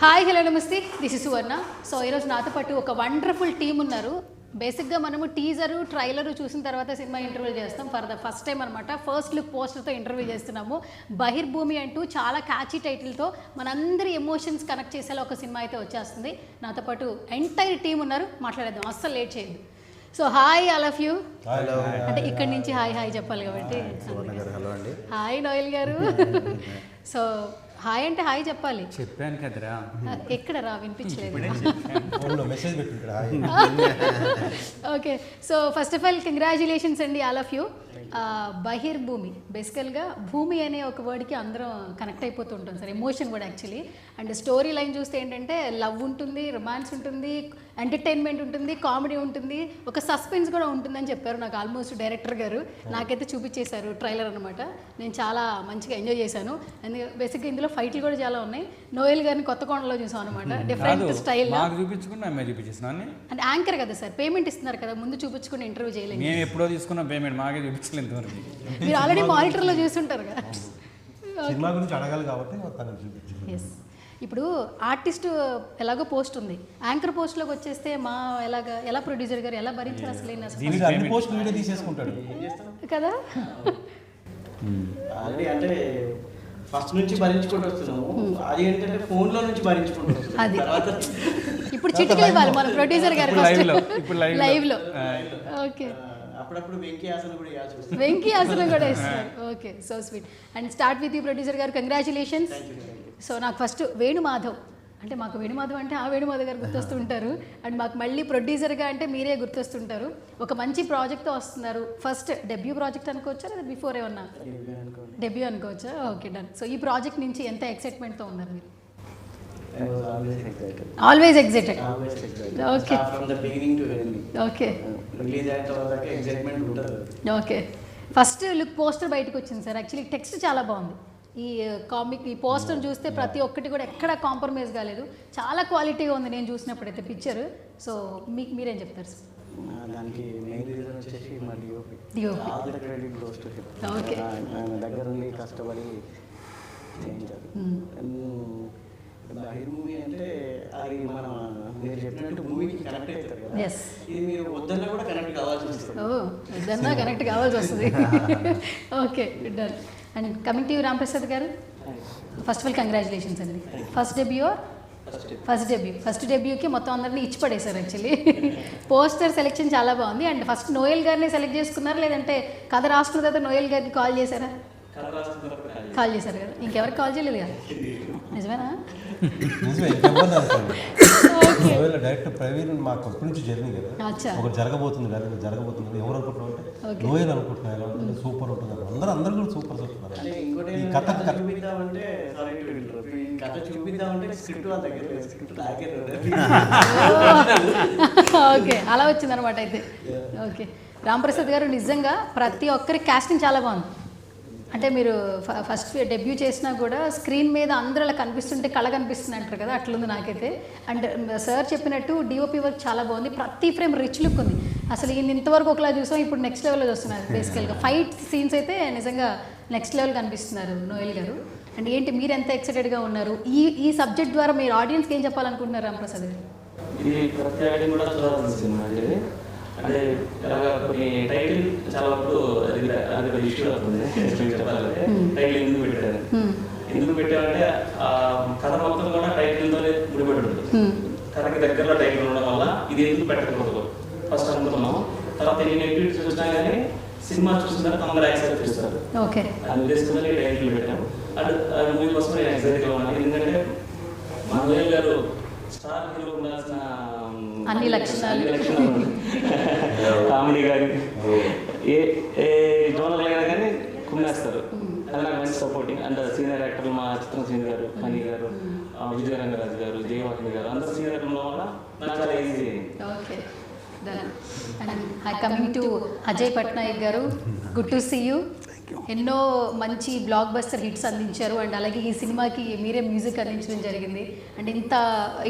Hi hello నమస్తే, this is Suvarna. So ఈరోజు నాతో పాటు ఒక వండర్ఫుల్ టీమ్ ఉన్నారు. బేసిక్గా మనము టీజరు ట్రైలరు చూసిన తర్వాత సినిమా ఇంటర్వ్యూ చేస్తాం. ఫర్ ద ఫస్ట్ టైం అనమాట ఫస్ట్ లుక్ పోస్టర్తో ఇంటర్వ్యూ చేస్తున్నాము. బహిర్భూమి అంటూ చాలా క్యాచీ టైటిల్తో మనందరి ఎమోషన్స్ కనెక్ట్ చేసేలా ఒక సినిమా అయితే వచ్చేస్తుంది. నాతో పాటు ఎంటైర్ టీం ఉన్నారు, మాట్లాడేద్దాం, అస్సలు లేట్ చేయదు. So hi all of you. అంటే ఇక్కడి నుంచి హాయ్ హాయ్ చెప్పాలి కాబట్టి హాయ్ నోయల్ గారు. సో హాయ్ అంటే హాయ్ చెప్పాలి. చెప్పాను కదరా. ఎక్కడ రా వినిపించలేదు. Okay, so first of all congratulations అండి ఆల్ ఆఫ్ యూ. బహిర్భూమి బేసికల్గా భూమి అనే ఒక వర్డ్కి అందరం కనెక్ట్ అయిపోతూ ఉంటాం సార్, ఎమోషన్ కూడా యాక్చువల్లీ. అండ్ స్టోరీ లైన్ చూస్తే ఏంటంటే లవ్ ఉంటుంది, రొమాన్స్ ఉంటుంది, ఎంటర్టైన్మెంట్ ఉంటుంది, కామెడీ ఉంటుంది, ఒక సస్పెన్స్ కూడా ఉంటుందని చెప్పారు నాకు ఆల్మోస్ట్ డైరెక్టర్ గారు. నాకైతే చూపించేశారు ట్రైలర్ అనమాట. నేను చాలా మంచిగా ఎంజాయ్ చేశాను. ఎందుకంటే బేసిక్గా ఇందులో ఫైట్లు కూడా చాలా ఉన్నాయి. నోయల్ గారిని కొత్త కోణంలో చూసాం అనమాట, డిఫరెంట్ స్టైల్. అంటే యాంకర్ కదా సార్, పేమెంట్ ఇస్తున్నారు కదా, ముందు చూపించుకుని ఇంటర్వ్యూ చేయలేదు. మేము ఎప్పుడో తీసుకున్న పేమెంట్ మాకే చూపించలేదు. మీరు ఆల్రెడీ మానిటర్లో చూస్తుంటారు కదా, సినిమా గురించి అడగాలి కాబట్టి. ఎస్, ఇప్పుడు ఆర్టిస్ట్ ఎలాగో పోస్ట్ ఉంది, యాంకర్ పోస్ట్లోకి వచ్చేస్తే ఎలా ప్రొడ్యూసర్ గారు ఎలా భరించారు అసలు అన్ని పోస్టులు వీడియో తీసేసుకుంటాడు కదా. ఆల్రెడీ అంటే ఫస్ట్ నుంచి భరించుకుంటూ వస్తున్నాము, అది ఏంటంటే ఫోన్లో నుంచి భరించుకుంటూ వస్తున్నాము. అది ఇప్పుడు చిటికలు ఇవ్వాలి మన ప్రొడ్యూసర్ గారు లైవ్లో. ఓకే, అప్పుడప్పుడు వెంకీ ఆసనం కూడా ఇవ్వాల్సి వస్తుంది. వెంకీ ఆసనం కూడా ఇస్తారు. Okay, so sweet. And start with you producer గారు, కంగ్రాచులేషన్స్. సో నాకు ఫస్ట్ వేణుమాధవ్ అంటే, మాకు వేణుమాధవ్ అంటే ఆ వేణుమాధవ్ గారు గుర్తొస్తుంటారు. అండ్ మాకు మళ్ళీ ప్రొడ్యూసర్గా అంటే మీరే గుర్తొస్తుంటారు. ఒక మంచి ప్రాజెక్ట్తో వస్తున్నారు. ఫస్ట్ డెబ్యూ ప్రాజెక్ట్ అనుకోవచ్చా లేదా బిఫోర్ ఏమన్నా? డెబ్యూ అనుకోవచ్చా? Okay, done. సో ఈ ప్రాజెక్ట్ నుంచి ఎంత ఎక్సైట్మెంట్తో ఉన్నారు మీరు? Always excited. Okay, from the beginning to end. Okay, release అయిన తర్వాత ఎక్సైట్మెంట్ ఉంటుంది. ఓకే, ఫస్ట్ లుక్ పోస్టర్ బయటకు వచ్చింది సార్. యాక్చువల్లీ టెక్స్ట్ చాలా బాగుంది. ఈ కామిక్ ఈ పోస్టర్ చూస్తే ప్రతి ఒక్కటి కూడా ఎక్కడ కాంప్రమైజ్ కాలేదు, చాలా క్వాలిటీగా ఉంది నేను చూసినప్పుడైతే పిక్చర్. సో మీరేం చెప్తారు సార్? దానికి మెయిన్ రీజన్ వచ్చేసి మా DOP. DOP credit goes to him. Okay, ఆయన దగ్గర ఉండి కష్టపడి చేయించారు. బహిర్ మూవీ అంటే అది మనం మీరు చెప్పినట్టు మూవీకి కనెక్ట్ అవుతారు కదా. ఎస్, ఇది మీరు వద్దన్నా కూడా కనెక్ట్ కావాల్సి వస్తుంది. వద్దన్నా కనెక్ట్ కావాల్సి వస్తుంది. Okay, done. And coming to you Ramprasad గారు, ఫస్ట్ ఆఫ్ ఆల్ కంగ్రాచులేషన్స్ అండి. ఫస్ట్ డెబ్యూకి మొత్తం అందరినీ ఇచ్చి పడేశారు యాక్చువల్లీ. పోస్టర్ సెలెక్షన్ చాలా బాగుంది. అండ్ ఫస్ట్ నోయల్ గారిని సెలెక్ట్ చేసుకున్నారు, లేదంటే కథ రాసుకున్న తర్వాత నోయల్ గారికి కాల్ చేశారా? కాల్ చేశారు కదా, ఇంకెవరికి కాల్ చేయలేదు కదా? నిజమేనా? డైరెక్టర్ ప్రవీణ్ మాకు అప్పటి నుంచి జర్నీ కదా, ఒకటి జరగబోతుంది కదా, జరగబోతుంది ఎవరు అనుకుంటున్నాం అంటే నోయల్ అనుకుంటున్నారు. ఎలా ఉంటుంది, సూపర్ ఉంటుంది. అందరూ కూడా సూపర్ చూస్తున్నారు. ఈ కథ చూపిద్దామంటే కథ చూపిద్దామంటే స్క్రిప్ట్ వాళ్ళ దగ్గర స్క్రిప్ట్ ఓకే, అలా వచ్చిందనమాట అయితే. ఓకే, రాంప్రసాద్ గారు నిజంగా ప్రతి ఒక్కరి కాస్టింగ్ చాలా బాగుంది. అంటే మీరు ఫస్ట్ డెబ్యూ చేసినా కూడా స్క్రీన్ మీద అందరూ అలా కనిపిస్తుంటే కళ కనిపిస్తుంది అంటారు కదా, అట్లుంది నాకైతే. అండ్ సార్ చెప్పినట్టు డిఓపి వర్క్ చాలా బాగుంది, ప్రతి ఫ్రేమ్ రిచ్ లుక్ ఉంది. అసలు ఇంతవరకు ఒకలా చూసాం, ఇప్పుడు నెక్స్ట్ లెవెల్లో చూస్తున్నారు. బేసికల్గా ఫైట్ సీన్స్ అయితే నిజంగా నెక్స్ట్ లెవెల్ కనిపిస్తున్నారు నోయల్ గారు. అండ్ ఏంటి మీరు ఎంత ఎక్సైటెడ్గా ఉన్నారు? ఈ సబ్జెక్ట్ ద్వారా మీరు ఆడియన్స్కి ఏం చెప్పాలనుకుంటున్నారు రాంప్రసాద్ గారు? ఇది ప్రత్యేకంగా కూడా చూడాల్సిన సినిమా అండి. అంటే కొన్ని టైటిల్ చాలా వరకు అది ఇష్యూ అవుతుంది. చెప్పాలంటే టైటిల్ ఎందుకు పెట్టారంటే కథ మొత్తం కూడా టైటిల్తోనే ముడిపడి ఉంటుంది. కథకి దగ్గరలో టైటిల్ ఉండడం వల్ల ఇది ఎందుకు పెట్టకూడదు ఫస్ట్ అనుకున్నాం. తర్వాత ఎన్ని నెగిటివ్స్ చూసినా కానీ సినిమా చూసిన తర్వాత అందరూ యాక్సెప్ట్ చేస్తారు. అది ఉద్దేశంతో టైటిల్ పెట్టాము. అండ్ మూవీ కోసం నేను ఎక్సైట్గా ఉన్నాను. ఎందుకంటే మనోయల్ గారు స్టార్ హీరో ఉండాల్సిన అన్ని లక్షణాలు కామెడీ కానీ ఏ జోనర్ అయినా కానీ కుమ్మేస్తారు. అది నాకు మంచి సపోర్టింగ్. అండ్ సీనియర్ యాక్టర్లు మా చిత్రసేన్ గారు, ఫనీ గారు, విజయరంగరాజు గారు, జయవాహిని గారు అందరూ సీనియర్ యాక్టర్ల వల్ల నాకు చాలా easy. Okay, coming to Ajay Patnaik గారు, గుడ్ టు సీ యూ. ఎన్నో మంచి బ్లాక్ బస్టర్ హిట్స్ అందించారు. అండ్ అలాగే ఈ సినిమాకి మీరే మ్యూజిక్ అందించడం జరిగింది. అండ్ ఇంత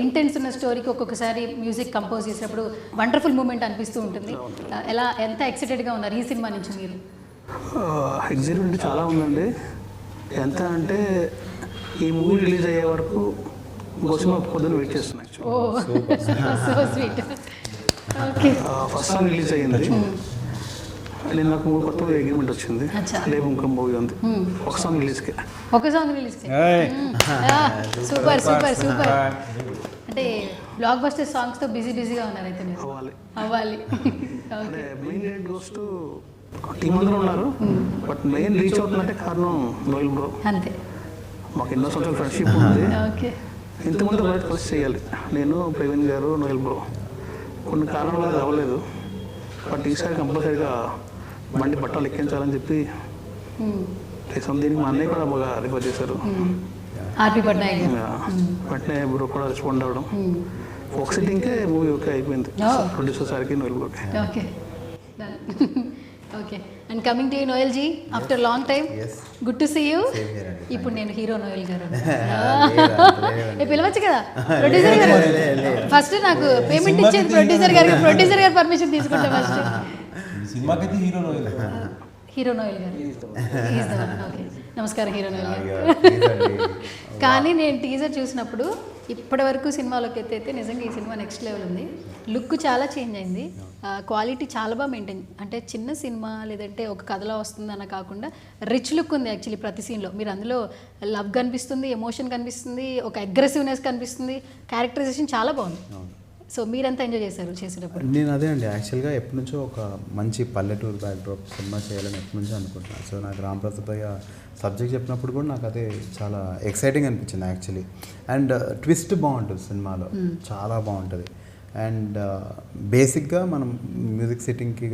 ఇంటెన్స్ ఉన్న స్టోరీకి ఒక్కొక్కసారి మ్యూజిక్ కంపోజ్ చేసినప్పుడు వండర్ఫుల్ మూమెంట్ అనిపిస్తూ ఉంటుంది. ఎంత ఎక్సైటెడ్గా ఉన్నారు ఈ సినిమా నుంచి మీరు? ఎక్సైట్మెంట్ చాలా ఉందండి. ఎంత అంటే ఈ మూవీ రిలీజ్ అయ్యే వరకు కోసం పొద్దున్న వెయిట్ చేస్తున్నాను oh so sweet. Okay. First song release అయ్యింది. నేను నాకు 3 కొత్త అగ్రిమెంట్ వచ్చింది. రేపు ఇంకో మూవీ ఉంది. ఒక సాంగ్ రిలీజ్కి సూపర్ సూపర్ సూపర్. అంటే బ్లాక్ బస్టర్ సాంగ్స్తో బిజీగా ఉన్నారు అయితే మీరు. అవ్వాలి. అంటే main rate goes to team అందరూ ఉన్నారు, బట్ మెయిన్ రీచ్ అవుతుందంటే కారణం నోయల్ బ్రో. అంతే. మాకు ఎన్నో సంవత్సరాల ఫ్రెండ్షిప్ ఉంది. ఓకే. ఇంతకుముందు బయట కలిసి చేయాలి, నేను ప్రవీణ్ గారు నోయల్ బ్రో. కొన్ని కారణాల వల్ల అవ్వలేదు, బట్ ఈసారి కంపల్సరీగా బండి పట్టాలు ఎక్కించాలని చెప్పి చేసాం. దీనికి మా అన్నయ్య కూడా బాగా రిఫర్ చేశారు. ఆర్పి పట్నాయక్ వెంటనే బ్రో కూడా రెస్పాండ్ అవ్వడం. ఒక సిట్టింగ్కే మూవీ ఓకే అయిపోయింది. ప్రొడ్యూసర్ సార్కి నోయల్ బ్రోకి. Okay okay. And coming to Noel ji, after long time, good to see you. ఇప్పుడు నేను హీరో నోయల్ గారు పిలవచ్చు కదా ప్రొడ్యూసర్ గారు. ఫస్ట్ నాకు పేమెంట్ ఇచ్చేది ప్రొడ్యూసర్ గారు పర్మిషన్ తీసుకుంటా ఫస్ట్. సినిమాకైతే హీరో నోయల్ గారు. ఓకే. నమస్కారం హీరో నోయల్ గారు. కానీ నేను టీజర్ చూసినప్పుడు ఇప్పటి వరకు సినిమాలోకి అయితే నిజంగా ఈ సినిమా నెక్స్ట్ లెవెల్ ఉంది. లుక్ చాలా చేంజ్ అయింది, క్వాలిటీ చాలా బాగా మెయింటైన్. అంటే చిన్న సినిమా లేదంటే ఒక కథలో వస్తుందన్న కాకుండా రిచ్ లుక్ ఉంది యాక్చువల్లీ ప్రతి సీన్లో. మీరు అందులో లవ్ కనిపిస్తుంది, ఎమోషన్ కనిపిస్తుంది, ఒక అగ్రెసివ్నెస్ కనిపిస్తుంది, క్యారెక్టరైజేషన్ చాలా బాగుంది. సో మీరంతా ఎంజాయ్ చేశారు చేసేటప్పుడు? నేను అదే అండి, యాక్చువల్గా ఎప్పటి నుంచో ఒక మంచి పల్లెటూరు బ్యాక్డ్రాప్ సినిమా చేయాలని ఎప్పటి నుంచో అనుకుంటున్నాను. సో నాకు రామ్ ప్రసాద్ భయ్య సబ్జెక్ట్ చెప్పినప్పుడు కూడా నాకు అదే చాలా ఎక్సైటింగ్ అనిపించింది యాక్చువల్లీ. అండ్ ట్విస్ట్ బాగుంటుంది సినిమాలో, చాలా బాగుంటుంది. అండ్ బేసిక్గా మనం మ్యూజిక్ సిట్టింగ్కి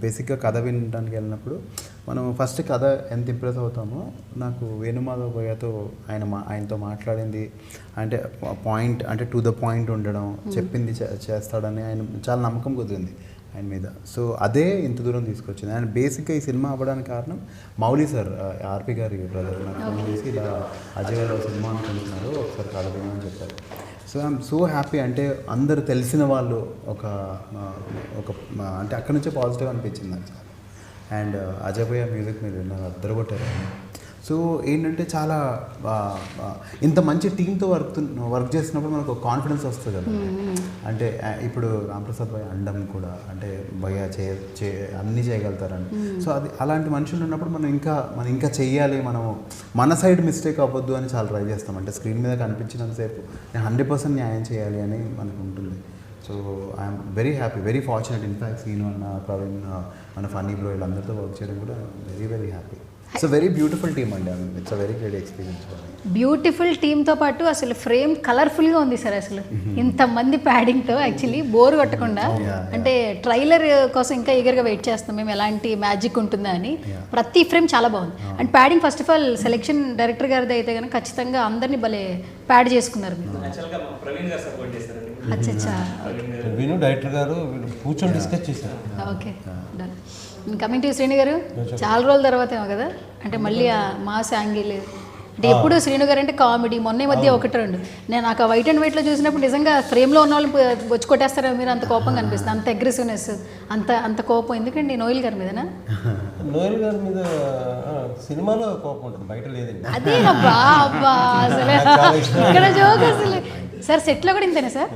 బేసిక్గా కథ వినడానికి వెళ్ళినప్పుడు మనం ఫస్ట్ కథ ఎంత ఇంప్రెస్ అవుతామో, నాకు వేణుమాధవ్ భయ్యతో ఆయనతో మాట్లాడింది అంటే పాయింట్, అంటే టు ద పాయింట్ ఉండడం, చెప్పింది చేస్తాడని ఆయన చాలా నమ్మకం కుదిరింది ఆయన మీద. సో అదే ఇంత దూరం తీసుకొచ్చింది. అండ్ బేసిక్గా ఈ సినిమా అవ్వడానికి కారణం మౌలి సార్, ఆర్పి గారి బ్రదర్, నాకు ఫోన్ చేసి ఇలా అజయ్ గారు సినిమా అనుకుంటున్నారు, ఒకసారి కథ వినమని చెప్పారు. So I'm so happy. అంటే అందరు తెలిసిన వాళ్ళు ఒక అంటే అక్కడి నుంచే పాజిటివ్ అనిపించింది నాకు. అండ్ అజయ్ భయ్య మ్యూజిక్ మీరు విన్నారు, అద్దరగొట్టారు. సో ఏంటంటే చాలా ఇంత మంచి టీంతో వర్క్ చేసినప్పుడు మనకు ఒక కాన్ఫిడెన్స్ వస్తుంది కదా. అంటే ఇప్పుడు రాంప్రసాద్ భయ్య అండం కూడా, అంటే భయ్య అన్నీ చేయగలుగుతారని. సో అది అలాంటి మనుషులు ఉన్నప్పుడు మనం ఇంకా చెయ్యాలి, మనం మన సైడ్ మిస్టేక్ అవ్వద్దు అని చాలా ట్రై చేస్తాం. అంటే స్క్రీన్ మీద కనిపించినంతసేపు నేను 100% న్యాయం చేయాలి అని మనకు ఉంటుంది. So I'm very happy, very fortunate. In fact Seenu అన్న, ప్రవీణ్, మన ఫన్నీ బ్రో వీళ్ళందరితో వర్క్ చేయడం కూడా very very happy. It's a very beautiful team అండి. It's a very great experience. Beautiful టీమ్తో పాటు అసలు ఫ్రేమ్ కలర్ఫుల్గా ఉంది సార్. అసలు ఇంతమంది ప్యాడింగ్తో యాక్చువల్లీ బోర్ కొట్టకుండా, అంటే ట్రైలర్ కోసం ఇంకా ఈగర్గా వెయిట్ చేస్తాం మేము ఎలాంటి మ్యాజిక్ ఉంటుందా అని. ప్రతి ఫ్రేమ్ చాలా బాగుంది. And padding first of all selection director గారిది అయితే కనుక ఖచ్చితంగా అందరినీ భలే ప్యాడ్ చేసుకున్నారు మీరు. అచ్చా విను డైరెక్టర్ గారు కూర్చొని డిస్కస్ చేశారు. Okay done. Coming to Srinu గారు, చాలా రోజుల తర్వాత ఏమో కదా, అంటే మళ్ళీ ఆ మాస్ యాంగిల్. అంటే ఎప్పుడు శ్రీను గారు అంటే కామెడీ, మొన్న మధ్య 1-2 నేను నాకు ఆ వైట్ అండ్ వైట్లో చూసినప్పుడు నిజంగా ఫ్రేమ్లో ఉన్న వాళ్ళు వచ్చి కొట్టేస్తారో మీరు, అంత కోపంగా అనిపిస్తుంది, అంత అగ్రెసివ్నెస్, అంత కోపం ఎందుకండి నోయల్ గారి మీదనా? నోయల్ గారి మీద సినిమాలో కోపం ఉంటుంది, బయట లేదండి. అదే అబ్బా అబ్బా అసలు ఇక్కడ జోక్ అసలు. సార్ సెట్లో కూడా ఇంతేనా సార్?